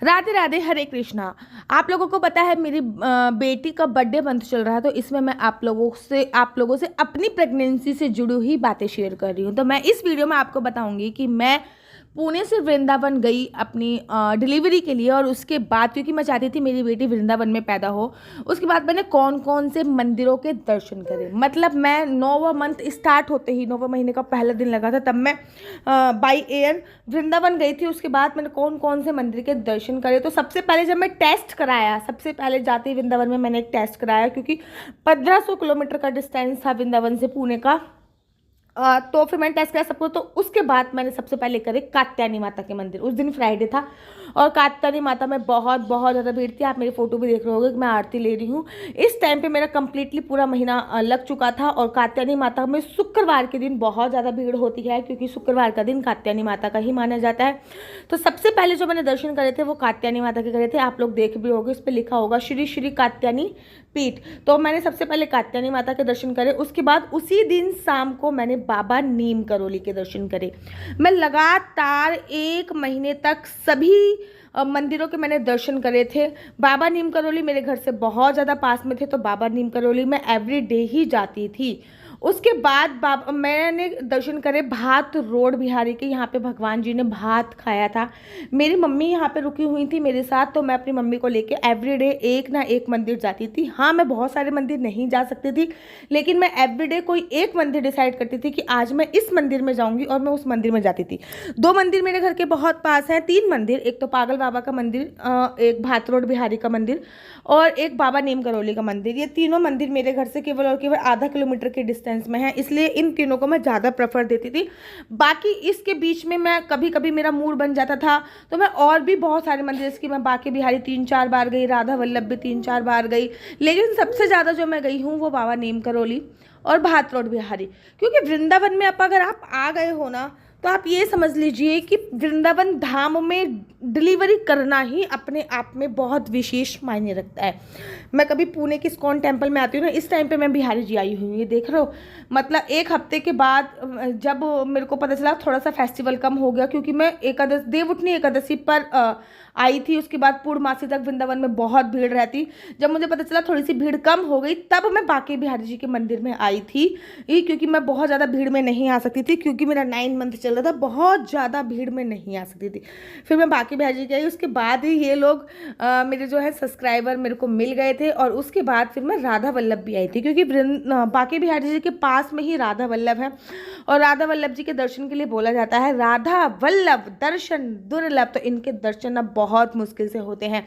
राधे राधे, हरे कृष्णा। आप लोगों को पता है मेरी बेटी का बर्थडे मंथ चल रहा है, तो इसमें मैं आप लोगों से अपनी प्रेगनेंसी से जुड़ी हुई बातें शेयर कर रही हूँ। तो मैं इस वीडियो में आपको बताऊंगी कि मैं पुणे से वृंदावन गई अपनी डिलीवरी के लिए, और उसके बाद क्योंकि मैं चाहती थी मेरी बेटी वृंदावन में पैदा हो, उसके बाद मैंने कौन कौन से मंदिरों के दर्शन करे। मतलब मैं 9वां मंथ स्टार्ट होते ही 9वां महीने का पहला दिन लगा था, तब मैं बाई एयर वृंदावन गई थी। उसके बाद मैंने कौन कौन से मंदिर के दर्शन करे, तो सबसे पहले जब मैं टेस्ट कराया, सबसे पहले जाते ही वृंदावन में मैंने एक टेस्ट कराया, क्योंकि 1500 किलोमीटर का डिस्टेंस था वृंदावन से पुणे का। तो फिर मैंने टेस्ट किया सबको। तो उसके बाद मैंने सबसे पहले करे कात्यायनी माता के मंदिर। उस दिन फ्राइडे था और कात्यायनी माता में बहुत बहुत ज़्यादा भीड़ थी। आप मेरी फोटो भी देख रहे होगे कि मैं आरती ले रही हूँ। इस टाइम पे मेरा कंप्लीटली पूरा महीना लग चुका था, और कात्यायनी माता में शुक्रवार के दिन बहुत ज़्यादा भीड़ होती है, क्योंकि शुक्रवार का दिन कात्यायनी माता का ही माना जाता है। तो सबसे पहले जो मैंने दर्शन करे थे वो कात्यायनी माता के करे थे। आप लोग देख भी होगे, इस पर लिखा होगा श्री श्री कात्यायनी पीठ। तो मैंने सबसे पहले कात्यायनी माता के दर्शन करे। उसके बाद उसी दिन शाम को मैंने बाबा नीम करोली के दर्शन करे। मैं लगातार 1 महीने तक सभी मंदिरों के मैंने दर्शन करे थे। बाबा नीम करोली मेरे घर से बहुत ज़्यादा पास में थे, तो बाबा नीम करोली मैं एवरी डे ही जाती थी। उसके बाद मैंने दर्शन करे भात रोड बिहारी के। यहाँ पे भगवान जी ने भात खाया था। मेरी मम्मी यहाँ पे रुकी हुई थी मेरे साथ, तो मैं अपनी मम्मी को लेके एवरीडे एक ना एक मंदिर जाती थी। हाँ, मैं बहुत सारे मंदिर नहीं जा सकती थी, लेकिन मैं एवरीडे कोई एक मंदिर डिसाइड करती थी कि आज मैं इस मंदिर में जाऊँगी, और मैं उस मंदिर में जाती थी। 2 मंदिर मेरे घर के बहुत पास हैं, 3 मंदिर। एक तो पागल बाबा का मंदिर, एक भात रोड बिहारी का मंदिर, और एक बाबा नीम करोली का मंदिर। ये तीनों मंदिर मेरे घर से केवल और केवल आधा किलोमीटर के डिस्टेंस में है, इसलिए इन तीनों को मैं ज़्यादा प्रेफर देती थी। बाकी इसके बीच में मैं कभी कभी मेरा मूड बन जाता था तो मैं और भी बहुत सारे मंदिर, जैसे कि मैं बांके बिहारी 3-4 बार गई, राधा वल्लभ भी 3-4 बार गई, लेकिन सबसे ज़्यादा जो मैं गई हूँ वो बाबा नीम करोली और भात रोड बिहारी। क्योंकि वृंदावन में अगर आप आ गए हो ना, तो आप ये समझ लीजिए कि वृंदावन धाम में डिलीवरी करना ही अपने आप में बहुत विशेष मायने रखता है। मैं कभी पुणे के इस्कॉन टेम्पल में आती हूँ ना, इस टाइम पे मैं बिहारी जी आई हुई हूँ, ये देख रहे हो। मतलब 1 हफ्ते के बाद जब मेरे को पता चला थोड़ा सा फेस्टिवल कम हो गया, क्योंकि मैं देवउठनी एकादशी पर आई थी। उसके बाद पूर्णमासी तक वृंदावन में बहुत भीड़ रहती। जब मुझे पता चला थोड़ी सी भीड़ कम हो गई, तब मैं बांके बिहारी जी के मंदिर में आई थी, क्योंकि मैं बहुत ज़्यादा भीड़ में नहीं आ सकती थी, क्योंकि मेरा 9 मंथ चल रहा था, बहुत ज़्यादा भीड़ में नहीं आ सकती थी। फिर मैं बांके बिहारी जी की आई। उसके बाद ही ये लोग मेरे जो है सब्सक्राइबर मेरे को मिल गए थे, और उसके बाद फिर मैं राधा वल्लभ भी आई थी, क्योंकि बांके बिहारी जी के पास में ही राधा वल्लभ है, और राधा वल्लभ जी के दर्शन के लिए बोला जाता है राधा वल्लभ दर्शन दुर्लभ। तो इनके दर्शन अब बहुत मुश्किल से होते हैं।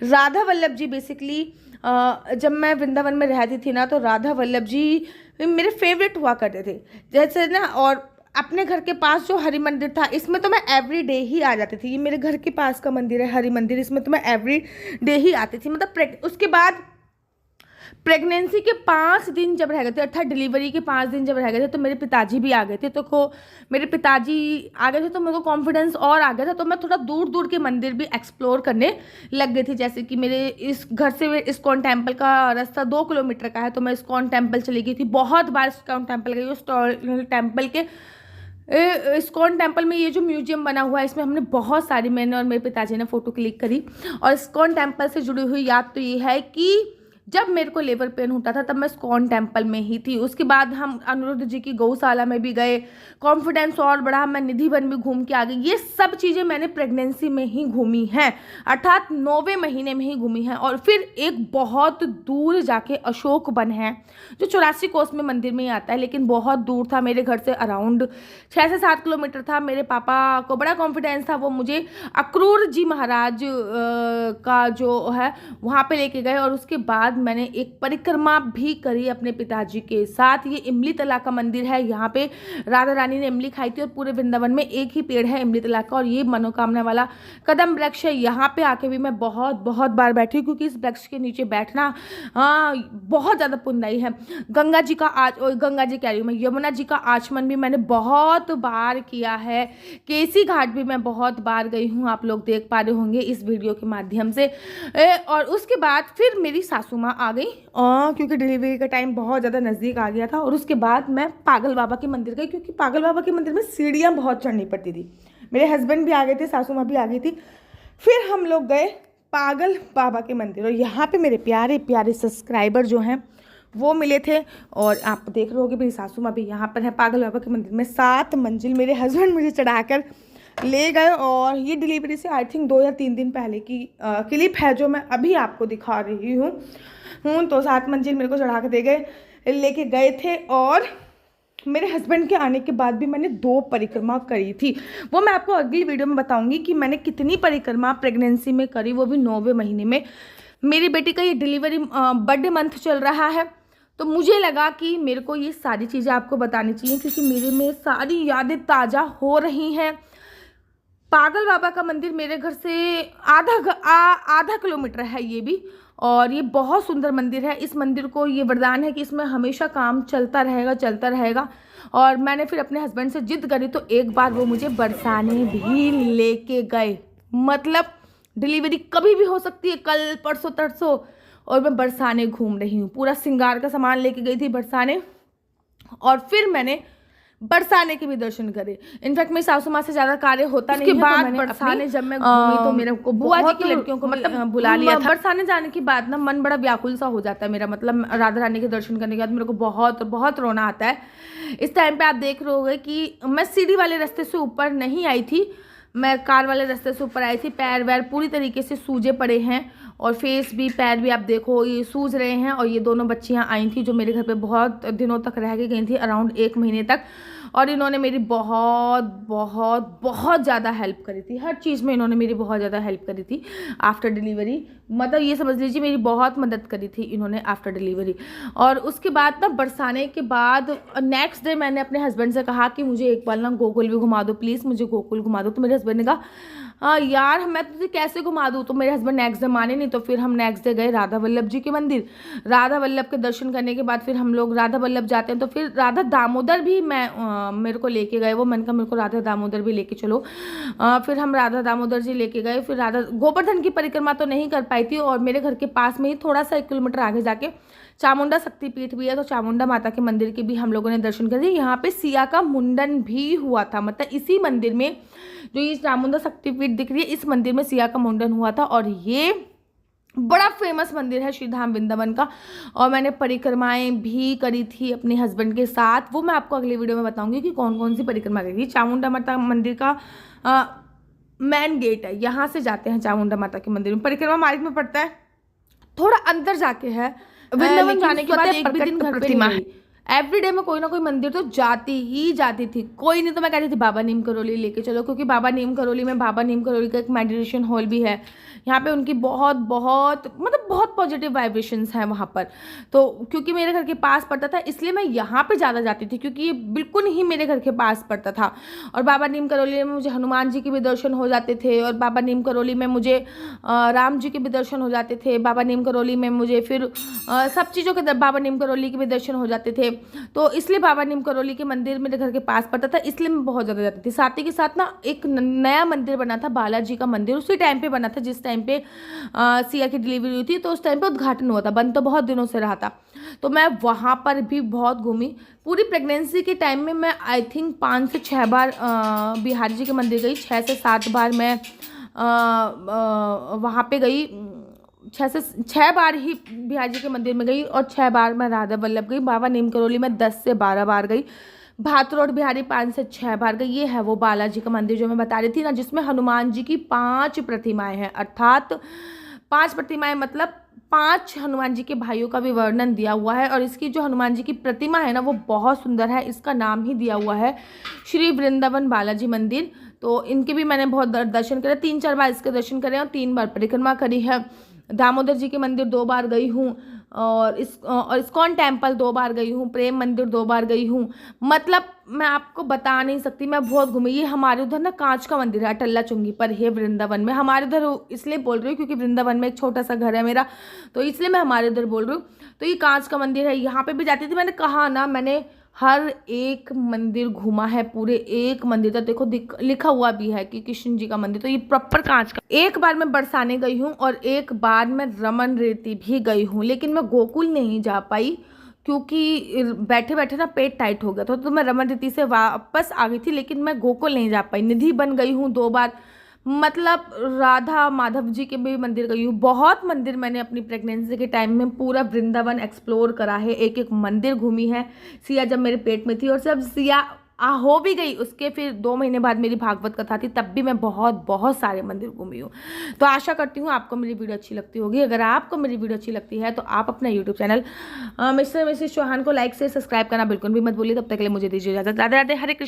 राधा वल्लभ जी बेसिकली जब मैं वृंदावन में रहती थी ना, तो राधा वल्लभ जी मेरे फेवरेट हुआ करते थे। जैसे ना, और अपने घर के पास जो हरि मंदिर था, इसमें तो मैं एवरी डे ही आ जाती थी। ये मेरे घर के पास का मंदिर है हरि मंदिर, इसमें तो मैं एवरी डे ही आती थी। मतलब उसके बाद प्रेगनेंसी के 5 दिन जब रह गए थे, अर्थात डिलीवरी के 5 दिन जब रह गए थे, तो मेरे पिताजी भी आ गए थे। तो मेरे पिताजी आ गए थे, तो मेरे को कॉन्फिडेंस और आ गया था। तो मैं थोड़ा दूर दूर के मंदिर भी एक्सप्लोर करने लग गई थी। जैसे कि मेरे इस घर से इस्कॉन टेम्पल का रास्ता 2 किलोमीटर का है, तो मैं इस्कॉन टेम्पल चली गई थी। बहुत बार इस्कॉन टेम्पल गई। उस टेम्पल के इस्कॉन टेम्पल में ये जो म्यूजियम बना हुआ है, इसमें हमने बहुत सारी, मैंने और मेरे पिताजी ने फ़ोटो क्लिक करी। और इस्कॉन टेम्पल से जुड़ी हुई याद तो ये है कि जब मेरे को लेबर पेन होता था, तब मैं इस्कॉन टेम्पल में ही थी। उसके बाद हम अनिरुद्ध जी की गौशाला में भी गए, कॉन्फिडेंस और बढ़ा, मैं निधि वन भी घूम के आ गई। ये सब चीज़ें मैंने प्रेगनेंसी में ही घूमी हैं, अर्थात 9वें महीने में ही घूमी हैं। और फिर एक बहुत दूर जाके अशोक वन है, जो 84 कोस में मंदिर में ही आता है, लेकिन बहुत दूर था मेरे घर से, अराउंड 6 से 7 किलोमीटर था। मेरे पापा को बड़ा कॉन्फिडेंस था, वो मुझे अक्रूर जी महाराज का जो है वहाँ पे लेके गए। और उसके बाद मैंने एक परिक्रमा भी करी अपने पिताजी के साथ। ये इमली तला का मंदिर है, यहाँ पे राधा रानी ने इमली खाई थी, और पूरे वृंदावन में एक ही पेड़ है इमली तला का, और ये मनोकामना वाला कदम वृक्ष है। यहाँ पे आके भी मैं बहुत बहुत बार बैठी, क्योंकि इस वृक्ष के नीचे बैठना बहुत ज़्यादा पुण्यदायी है। गंगा जी कह रही हूँ मैं, यमुना जी का आचमन भी मैंने बहुत बार किया है। केसी घाट भी मैं बहुत बार गई हूँ, आप लोग देख पा रहे होंगे इस वीडियो के माध्यम से। और उसके बाद फिर मेरी सासू माँ आ गई, क्योंकि डिलीवरी का टाइम बहुत ज़्यादा नज़दीक आ गया था। और उसके बाद मैं पागल बाबा के मंदिर गई, क्योंकि पागल बाबा के मंदिर में सीढ़ियाँ बहुत चढ़नी पड़ती थी। मेरे हस्बैंड भी आ गए थे, सासू माँ भी आ गई थी। फिर हम लोग गए पागल बाबा के मंदिर, और यहाँ पे मेरे प्यारे प्यारे सब्सक्राइबर जो हैं वो मिले थे। और आप देख रहे होगे मेरी सासू माँ भी यहाँ पर है पागल बाबा के मंदिर में। 7 मंजिल मेरे हस्बैंड मुझे चढ़ाकर ले गए, और ये डिलीवरी से आई थिंक 2 या 3 दिन पहले की क्लिप है जो मैं अभी आपको दिखा रही हूँ। तो 7 मंजिल मेरे को चढ़ा के दे गए, लेके गए थे। और मेरे हस्बैंड के आने के बाद भी मैंने 2 परिक्रमा करी थी, वो मैं आपको अगली वीडियो में बताऊंगी कि मैंने कितनी परिक्रमा प्रेगनेंसी में करी, वो भी 9वें महीने में। मेरी बेटी का ये डिलीवरी बर्थडे मंथ चल रहा है, तो मुझे लगा कि मेरे को ये सारी चीज़ें आपको बतानी चाहिए, क्योंकि मेरे में सारी यादें ताज़ा हो रही हैं। पागल बाबा का मंदिर मेरे घर से आधा किलोमीटर है ये भी, और ये बहुत सुंदर मंदिर है। इस मंदिर को ये वरदान है कि इसमें हमेशा काम चलता रहेगा। और मैंने फिर अपने हस्बैंड से जिद करी, तो एक बार वो मुझे बरसाने भी लेके गए। मतलब डिलीवरी कभी भी हो सकती है, कल परसों तरसों, और मैं बरसाने घूम रही हूँ। पूरा श्रृंगार का सामान लेके गई थी बरसाने, और फिर मैंने बरसाने के भी दर्शन करे। इनफैक्ट मेरी सासू माँ से ज्यादा कार्य होता नहीं है। बाद तो बरसाने जब मैं घूमी तो मेरे को बुआ जी की लड़कियों को मतलब बुला लिया था। बरसाने जाने के बाद ना मन बड़ा व्याकुल सा हो जाता है मेरा, मतलब राधा रानी के दर्शन करने के बाद मेरे को बहुत बहुत रोना आता है। इस टाइम पे आप देख रहे होगे कि मैं सीढ़ी वाले रास्ते से ऊपर नहीं आई थी, मैं कार वाले रास्ते से ऊपर आई थी। पैर वैर पूरी तरीके से सूजे पड़े हैं, और फेस भी पैर भी आप देखो ये सूज रहे हैं। और ये दोनों बच्चियां आई थी जो मेरे घर पे बहुत दिनों तक रह के गई थी, अराउंड 1 महीने तक। और इन्होंने मेरी बहुत बहुत बहुत ज़्यादा हेल्प करी थी, हर चीज़ में इन्होंने मेरी बहुत ज़्यादा हेल्प करी थी आफ्टर डिलीवरी। मतलब ये समझ लीजिए मेरी बहुत मदद करी थी इन्होंने आफ्टर डिलीवरी। और उसके बाद ना बरसाने के बाद नेक्स्ट डे मैंने अपने हस्बैंड से कहा कि मुझे एक बार ना गोकुल भी घुमा दो प्लीज़, मुझे गोकुल घुमा दो। तो मेरे हस्बैंड ने कहा हाँ यार मैं तुझे कैसे घुमा दूँ। तो मेरे हस्बैंड नेक्स्ट डे माने नहीं, तो फिर हम नेक्स्ट डे गए राधा वल्लभ जी के मंदिर। राधा वल्लभ के दर्शन करने के बाद फिर हम लोग राधा वल्लभ जाते हैं, तो फिर राधा दामोदर भी मेरे को लेके गए वो। मैंने कहा मेरे को राधा दामोदर भी लेके चलो। फिर हम राधा दामोदर जी लेके गए। फिर राधा गोवर्धन की परिक्रमा तो नहीं कर पाई थी, और मेरे घर के पास में ही थोड़ा सा 1 किलोमीटर आगे जाके चामुंडा शक्तिपीठ भी है, तो चामुंडा माता के मंदिर के भी हम लोगों ने दर्शन कर दिए। यहाँ पे सिया का मुंडन भी हुआ था, मतलब इसी मंदिर में जो ये चामुंडा शक्तिपीठ दिख रही है इस मंदिर में सिया का मुंडन हुआ था। और ये बड़ा फेमस मंदिर है श्री धाम वृंदावन का, और मैंने परिक्रमाएं भी करी थी अपने हस्बैंड के साथ। वो मैं आपको अगली वीडियो में बताऊंगी कि कौन कौन सी परिक्रमा करी थी। चामुंडा माता मंदिर का मेन गेट है, यहाँ से जाते हैं चामुंडा माता के मंदिर में। परिक्रमा मार्ग में पड़ता है, थोड़ा अंदर जाके है। वृंदावन जाने के बाद एक भी दिन घर पे नहीं रही। एवरीडे में कोई ना कोई मंदिर तो जाती थी। कोई नहीं तो मैं कहती थी बाबा नीम करोली लेके चलो, क्योंकि बाबा नीम करोली का एक मेडिटेशन हॉल भी है। यहाँ पे उनकी बहुत पॉजिटिव वाइब्रेशंस हैं वहाँ पर। तो क्योंकि मेरे घर के पास पड़ता था इसलिए मैं यहाँ पे ज़्यादा जाती थी, क्योंकि ये बिल्कुल ही मेरे घर के पास पड़ता था। और बाबा नीम करोली में मुझे हनुमान जी के भी दर्शन हो जाते थे, और बाबा नीम करोली में मुझे राम जी के भी दर्शन हो जाते थे। बाबा नीम करोली में मुझे फिर सब चीज़ों के बाबा नीम करोली के भी दर्शन हो जाते थे। तो इसलिए बाबा नीम करोली के मंदिर मेरे घर के पास पड़ता था, इसलिए मैं बहुत ज़्यादा जाती थी। साथ ही के साथ ना एक नया मंदिर बना था बालाजी का मंदिर, उसी टाइम पे बना था जिस टाइम पे सिया की डिलीवरी हुई थी। तो उस टाइम पे उद्घाटन हुआ था, बंद तो बहुत दिनों से रहा था। तो मैं वहाँ पर भी बहुत घूमी। पूरी प्रेगनेंसी के टाइम में मैं आई थिंक 5 से 6 बार बिहारी जी के मंदिर गई, 6 से 7 बार मैं वहाँ पे गई। 6 से 6 बार ही बिहारी जी के मंदिर में गई, और 6 बार मैं राधा वल्लभ गई। बाबा नीम करोली में 10 से 12 बार गई। भात रोड बिहारी 5 से 6 बार गई। ये है वो बालाजी का मंदिर जो मैं बता रही थी ना, जिसमें हनुमान जी की 5 प्रतिमाएं हैं। अर्थात 5 प्रतिमाएं मतलब 5 हनुमान जी के भाइयों का भी वर्णन दिया हुआ है। और इसकी जो हनुमान जी की प्रतिमा है ना वो बहुत सुंदर है। इसका नाम ही दिया हुआ है श्री वृंदावन बालाजी मंदिर। तो इनके भी मैंने बहुत दर्शन करे, 3-4 बार इसके दर्शन करे और 3 बार परिक्रमा करी है। दामोदर जी के मंदिर 2 बार गई हूँ, और इस्कॉन टेम्पल 2 बार गई हूँ, प्रेम मंदिर 2 बार गई हूँ। मतलब मैं आपको बता नहीं सकती, मैं बहुत घूमी। ये हमारे उधर ना कांच का मंदिर है, अटल्ला चुंगी पर है वृंदावन में। हमारे उधर इसलिए बोल रही हूँ क्योंकि वृंदावन में एक छोटा सा घर है मेरा, तो इसलिए मैं हमारे उधर बोल रही हूँ। तो ये कांच का मंदिर है, यहाँ पे भी जाती थी। मैंने कहा ना, मैंने हर एक मंदिर घूमा है, पूरे एक मंदिर तक देखो लिखा हुआ भी है कि कृष्ण जी का मंदिर। तो ये प्रॉपर कांच का। एक बार मैं बरसाने गई हूँ और एक बार मैं रमन रेती भी गई हूँ, लेकिन मैं गोकुल नहीं जा पाई क्योंकि बैठे बैठे ना पेट टाइट हो गया था। तो मैं रमन रेती से वापस आ गई थी, लेकिन मैं गोकुल नहीं जा पाई। निधि बन गई हूँ 2 बार, मतलब राधा माधव जी के भी मंदिर गई हूँ। बहुत मंदिर मैंने अपनी प्रेगनेंसी के टाइम में पूरा वृंदावन एक्सप्लोर करा है, एक एक मंदिर घूमी है। सिया जब मेरे पेट में थी और जब सिया हो भी गई, उसके फिर 2 महीने बाद मेरी भागवत कथा थी, तब भी मैं बहुत बहुत सारे मंदिर घूमी हूँ। तो आशा करती हूँ आपको मेरी वीडियो अच्छी लगती होगी। अगर आपको मेरी वीडियो अच्छी लगती है तो आप अपना YouTube channel Mr Mrs Chauhan को लाइक से सब्सक्राइब करना बिल्कुल भी मत भूलिए। तब तक के लिए मुझे दीजिए इजाजत। राधे राधे, हरे कृष्ण।